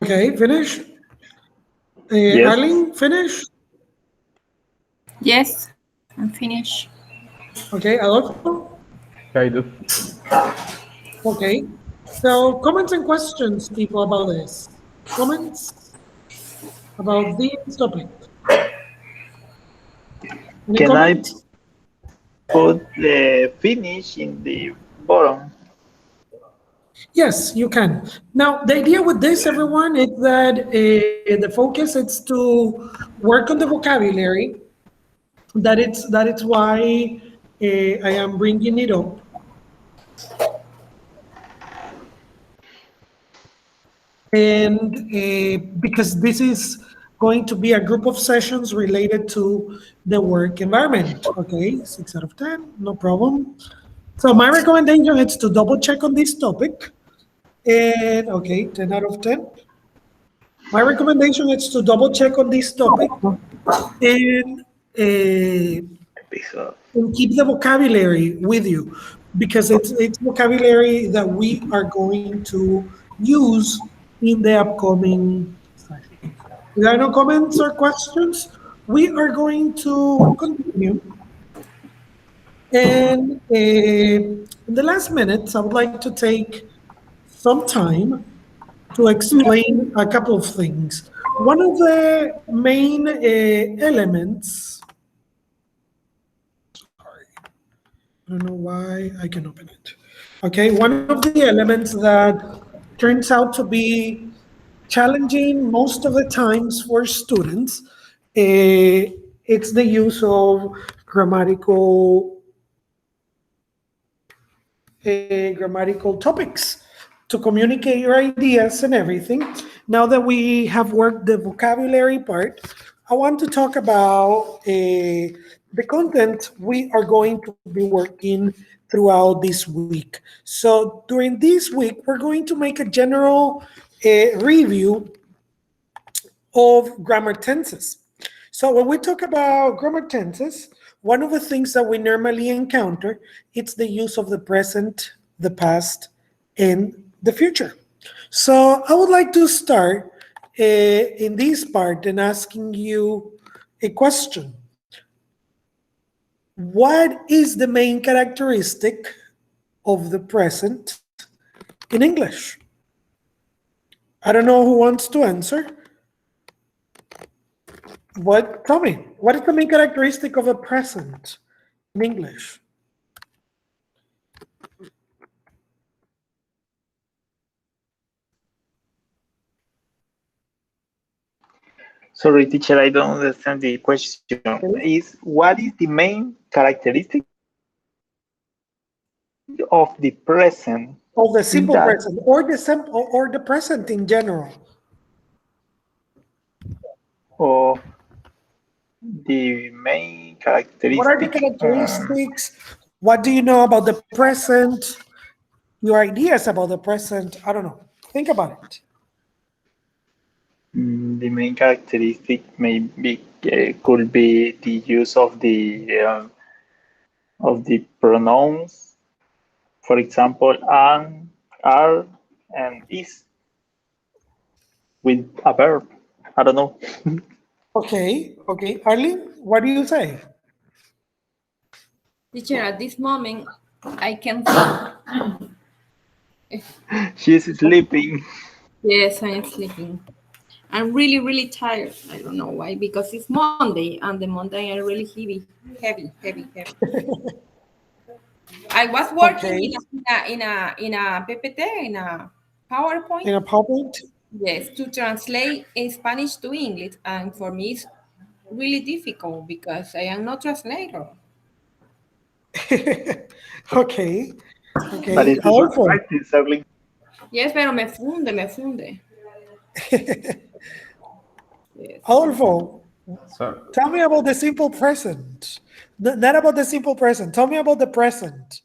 S2: Okay, finish.
S4: Yes.
S2: Arlene, finish.
S3: Yes, I'm finished.
S2: Okay, Adolfo.
S1: Yeah, I do.
S2: Okay. So comments and questions, people, about this. Comments about this topic. Any
S4: Can I
S2: comments?
S4: put the finish in the bottom?
S2: Yes, you can. Now, the idea with this, everyone, is that the focus is to work on the vocabulary. That it's why I am bringing it up. And because this is going to be a group of sessions related to the work environment. Okay, 6 out of 10, no problem. So my recommendation is to double check on this topic. And okay, 10 out of 10. My recommendation is to double check on this topic and, uh, and keep the vocabulary with you because it's vocabulary that we are going to use in the upcoming session. If there are no comments or questions, we are going to continue. And in the last minutes, I would like to take some time to explain a couple of things. One of the main elements, sorry, I don't know why I can open it. Okay, one of the elements that turns out to be challenging most of the times for students, it's the use of grammatical topics to communicate your ideas and everything. Now that we have worked the vocabulary part, I want to talk about the content we are going to be working throughout this week. So during this week, we're going to make a general review of grammar tenses. So when we talk about grammar tenses, one of the things that we normally encounter, it's the use of the present, the past, and the future. So I would like to start in this part and asking you a question. What is the main characteristic of the present in English? I don't know who wants to answer. Tell me, what is the main characteristic of a present in English?
S4: Sorry, teacher, I don't understand the question. Is what is the main characteristic of the present?
S2: Of the simple
S4: That
S2: present or the simple or the present in general.
S4: or the main
S2: What are the
S4: characteristic?
S2: characteristics? What do you know about the present? Your ideas about the present? I don't know. Think about it.
S4: The main characteristic maybe could be the use of the pronouns, for example, an, are, and is with a verb. I don't know.
S2: Okay. Arlene, what do you say?
S3: Teacher, at this moment, I can
S4: She's sleeping.
S3: Yes, I am sleeping. I'm really, really tired. I don't know why, because it's Monday, and the Monday are really heavy. I was working in a PPT, in a PowerPoint.
S2: In a PowerPoint?
S3: Yes, to translate in Spanish to English, and for me it's really difficult because I am not translator.
S2: Okay.
S4: But it's a good practice, Arlene.
S3: Yes, pero me funde.
S2: Yes. Adolfo,
S1: So,
S2: tell me about the simple present. Not about the simple present. Tell me about the present.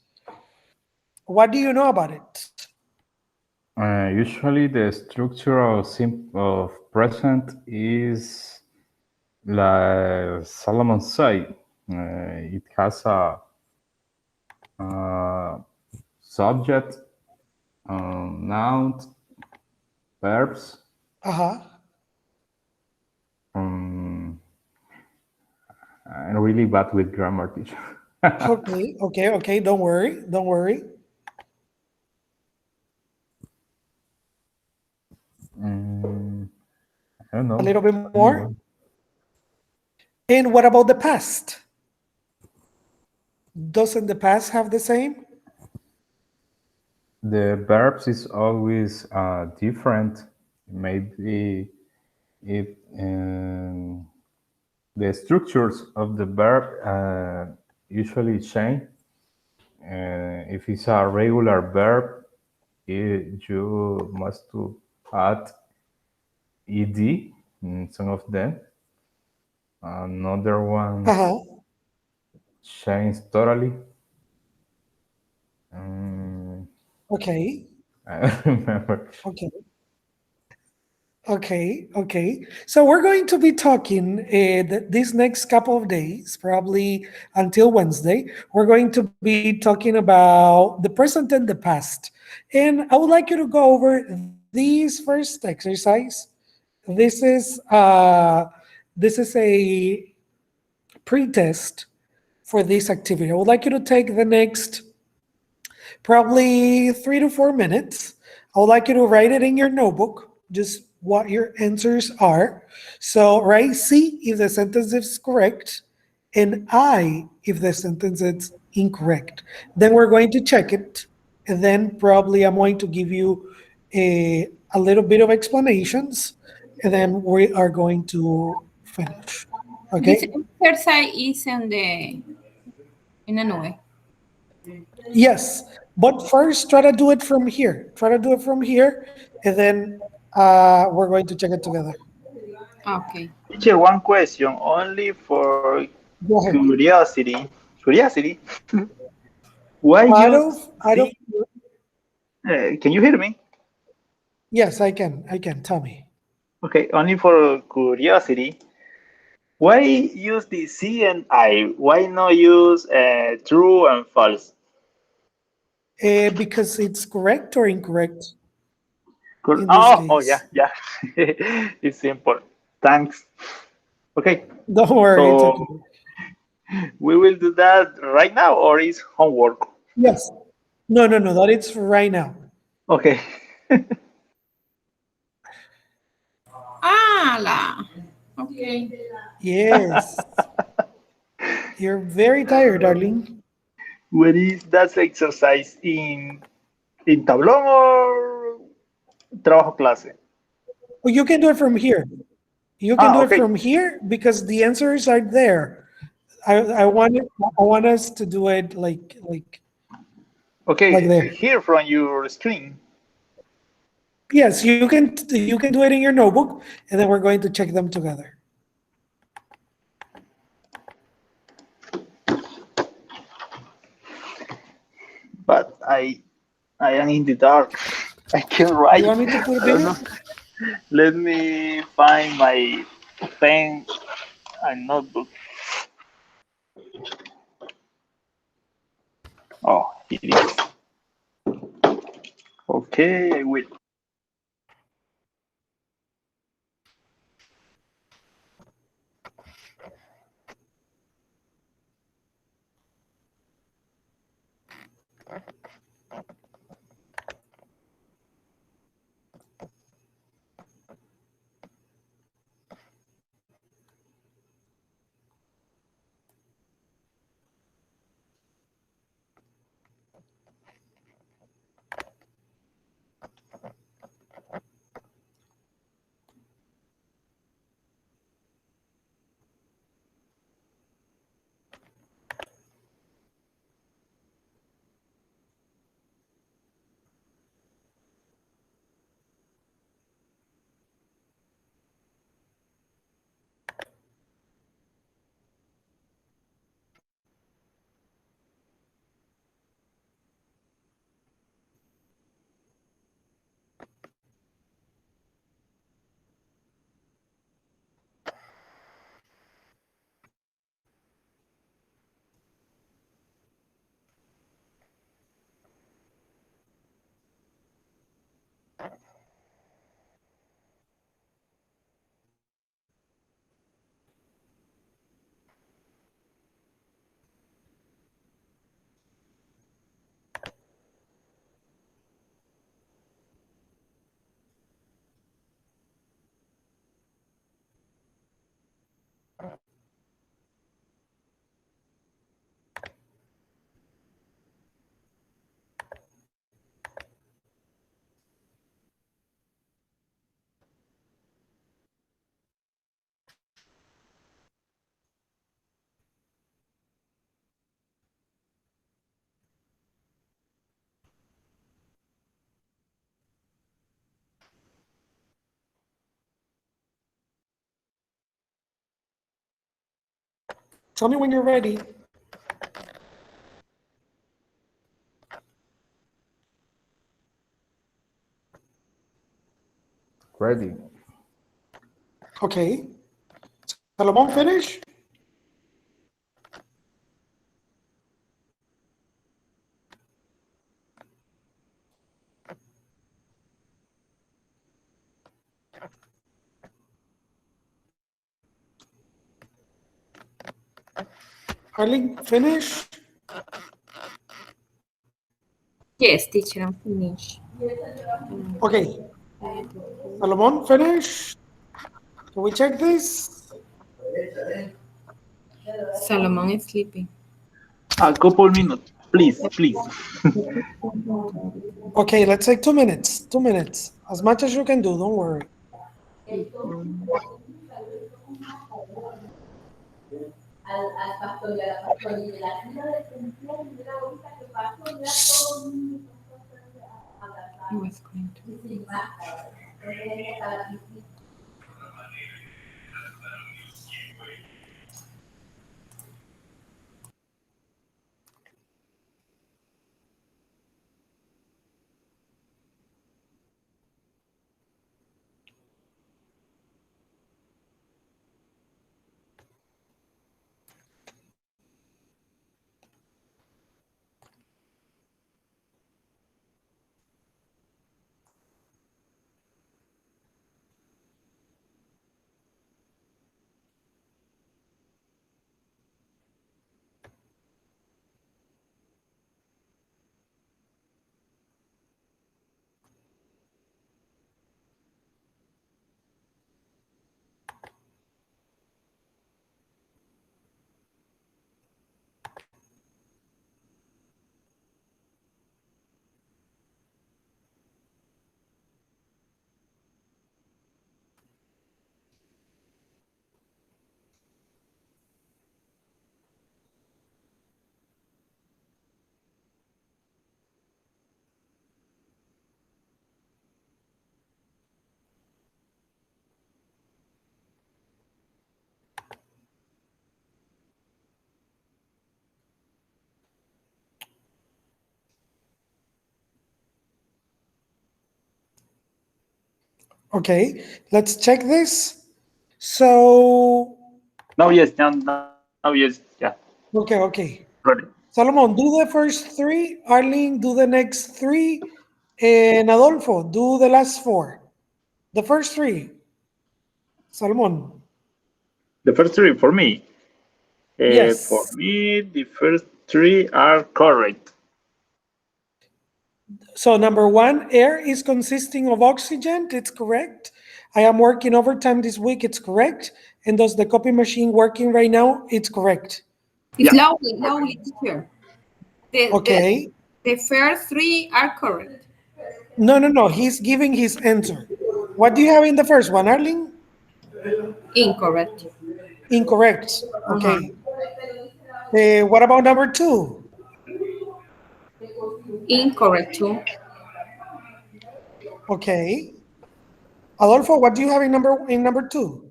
S2: What do you know about it?
S1: usually the structure of present is like Solomon said. It has a subject, noun, verbs.
S2: Uh-huh.
S1: Um, I'm really bad with grammar, teacher.
S2: Okay, okay, okay. Don't worry. Don't worry.
S1: I don't
S2: A
S1: know.
S2: little bit
S1: Tell me
S2: more. And what about the past? Doesn't the past have the same?
S1: The verbs is always different. Maybe it the structures of the verb usually change. If it's a regular verb, you must to add ed in some of them. Another ones
S2: Uh-huh.
S1: change totally. Um,
S2: Okay.
S1: I don't remember.
S2: Okay. Okay, okay. So we're going to be talking these next couple of days, probably until Wednesday. We're going to be talking about the present and the past. And I would like you to go over these first exercise. This is uh, this is a pre-test for this activity. I would like you to take the next probably 3 to 4 minutes. I would like you to write it in your notebook, just what your answers are. So write C if the sentence is correct, and I if the sentence is incorrect. Then we're going to check it, and then probably I'm going to give you a little bit of explanations, and then we are going to finish.
S3: This
S2: Okay?
S3: exercise is in the nube.
S2: Yes, but first try to do it from here. Try to do it from here, and then we're going to check it together.
S3: Okay.
S4: Teacher, one question only for
S2: Go ahead.
S4: curiosity. Curiosity. Why
S2: Out
S4: use
S2: of out of
S4: C? Can you hear me?
S2: yes, I can. I can. Tell me.
S4: Okay, only for curiosity. Why use the C and I? Why not use true and false?
S2: Because it's correct or incorrect in this
S4: Oh, yeah,
S2: case.
S4: yeah. It's simple. Thanks. Okay,
S2: Don't worry, it's
S4: so
S2: okay.
S4: we will do that right now, or is homework?
S2: Yes. No, no, no. That it's right now.
S4: Okay.
S3: Ah, la. Okay.
S2: Yes. You're very tired, darling.
S4: What is that exercise in tablón or trabajo clase?
S2: Well, you can do it from here. You can
S4: Ah,
S2: do it
S4: okay.
S2: from here because the answers are there. I want it, I want us to do it like
S4: Okay,
S2: there.
S4: here from your screen.
S2: Yes, you can do it in your notebook, and then we're going to check them together.
S4: But I am in the dark. I can
S2: You
S4: write.
S2: want me to put a
S4: I don't
S2: bigger?
S4: know. Let me find my pen and notebook. Oh, it is. Okay, I will.
S2: Tell me when you're ready.
S1: Ready.
S2: Okay. Salomon, finish? Arlene, finish?
S3: Yes, teacher, I'm finished.
S2: Okay. Salomon, finish? Can we check this?
S3: Solomon is sleeping.
S4: A couple minutes, please, please.
S2: Okay, let's take 2 minutes. 2 minutes. As much as you can do, don't worry.
S3: He was going to.
S2: Okay, let's check this. So,
S4: No, yes, now, yes, yeah,
S2: okay.
S4: ready.
S2: Salomon, do the first 3. Arlene, do the next 3. And Adolfo, do the last 4. The first 3. Salomon.
S4: The first three for me. For
S2: Yes.
S4: me, the first three are correct.
S2: So number 1, air is consisting of oxygen. It's correct. I am working overtime this week. It's correct. And does the copy machine working right now? It's correct.
S3: It's
S4: Yeah.
S3: slowly, teacher.
S2: Okay.
S3: The first 3 are correct.
S2: No. He's giving his answer. What do you have in the first one, Arlene?
S3: Incorrect.
S2: Incorrect.
S3: Uh-huh.
S2: Okay. What about number 2?
S3: Incorrect too.
S2: Okay. Adolfo, what do you have in number 2?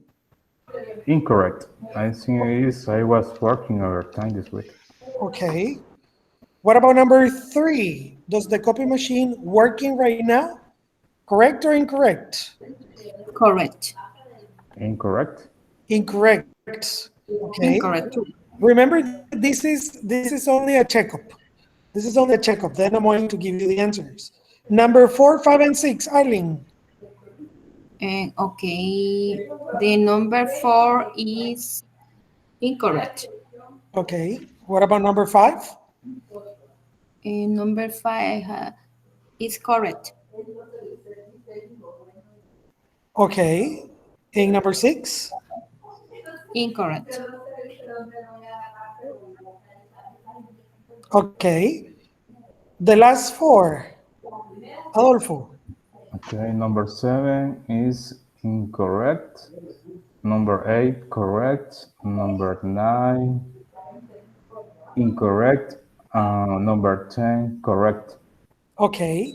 S1: Incorrect. I think it is. I was working overtime this week.
S2: Okay. What about number 3? Does the copy machine working right now? Correct or incorrect?
S3: Correct.
S1: Incorrect.
S2: Incorrect. Okay.
S3: Incorrect too.
S2: Remember, this is only a checkup. This is only a checkup. Then I'm going to give you the answers. Number 4, 5, and 6, Arlene.
S3: And okay, the number 4 is incorrect.
S2: Okay. What about number 5?
S3: And number 5 is correct.
S2: Okay. And number 6?
S3: Incorrect.
S2: Okay. The last 4, Adolfo.
S1: Okay, number 7 is incorrect. Number 8, correct. Number 9, incorrect. Number 10, correct.
S2: Okay.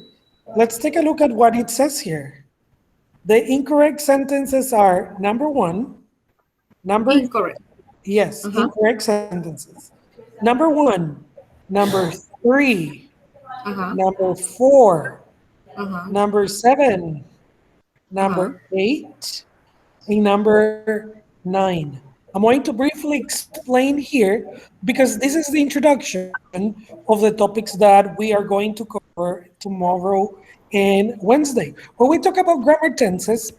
S2: Let's take a look at what it says here. The incorrect sentences are number 1, number
S3: Incorrect.
S2: Yes, incorrect sentences. Number 1, number 3,
S3: Uh-huh.
S2: number 4,
S3: Uh-huh.
S2: number 7, number 8, and number 9. I'm going to briefly explain here because this is the introduction of the topics that we are going to cover tomorrow and Wednesday. When we talk about grammar tenses,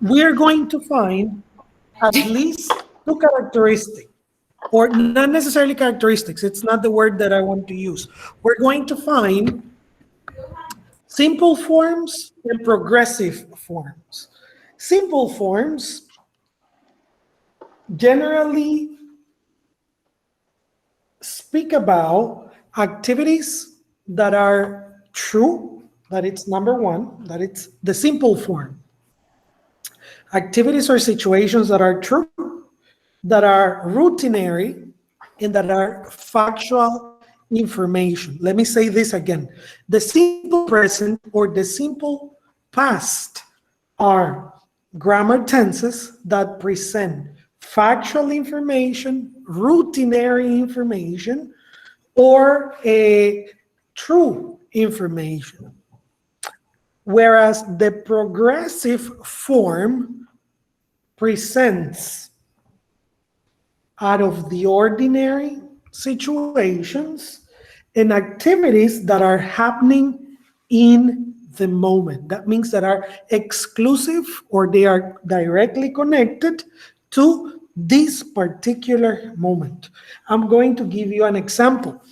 S2: we are going to find at least two characteristics, or not necessarily characteristics. It's not the word that I want to use. We're going to find simple forms and progressive forms. Simple forms generally speak about activities that are true, that it's number 1, that it's the simple form. Activities or situations that are true, that are routinary, and that are factual information. Let me say this again. The simple present or the simple past are grammar tenses that present factual information, routinary information, or a true information. Whereas the progressive form presents out of the ordinary situations and activities that are happening in the moment. That means that are exclusive or they are directly connected to this particular moment. I'm going to give you an example.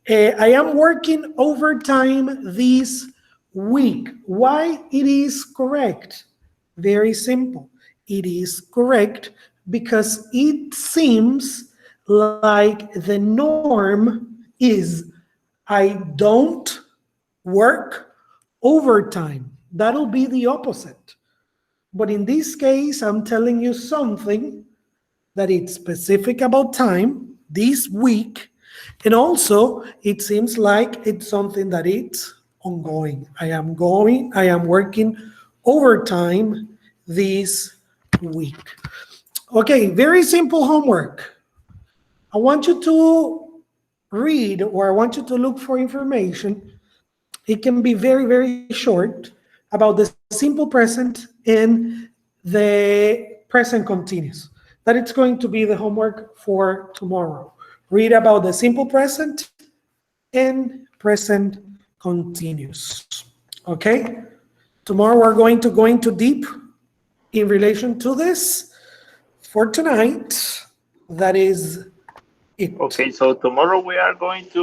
S2: I am working overtime this week. Why it is correct? Very simple. It is correct because it seems like the norm is I don't work overtime. That'll be the opposite. But in this case, I'm telling you something that it's specific about time this week. And also, it seems like it's something that it's ongoing. I am working overtime this week. Okay, very simple homework. I want you to read or I want you to look for information. It can be very, very short about the simple present and the present continuous. That it's going to be the homework for tomorrow. Read about the simple present and present continuous. Okay? Tomorrow we're going to go into deep in relation to this. For tonight, that is it.
S4: Okay, so tomorrow we are going to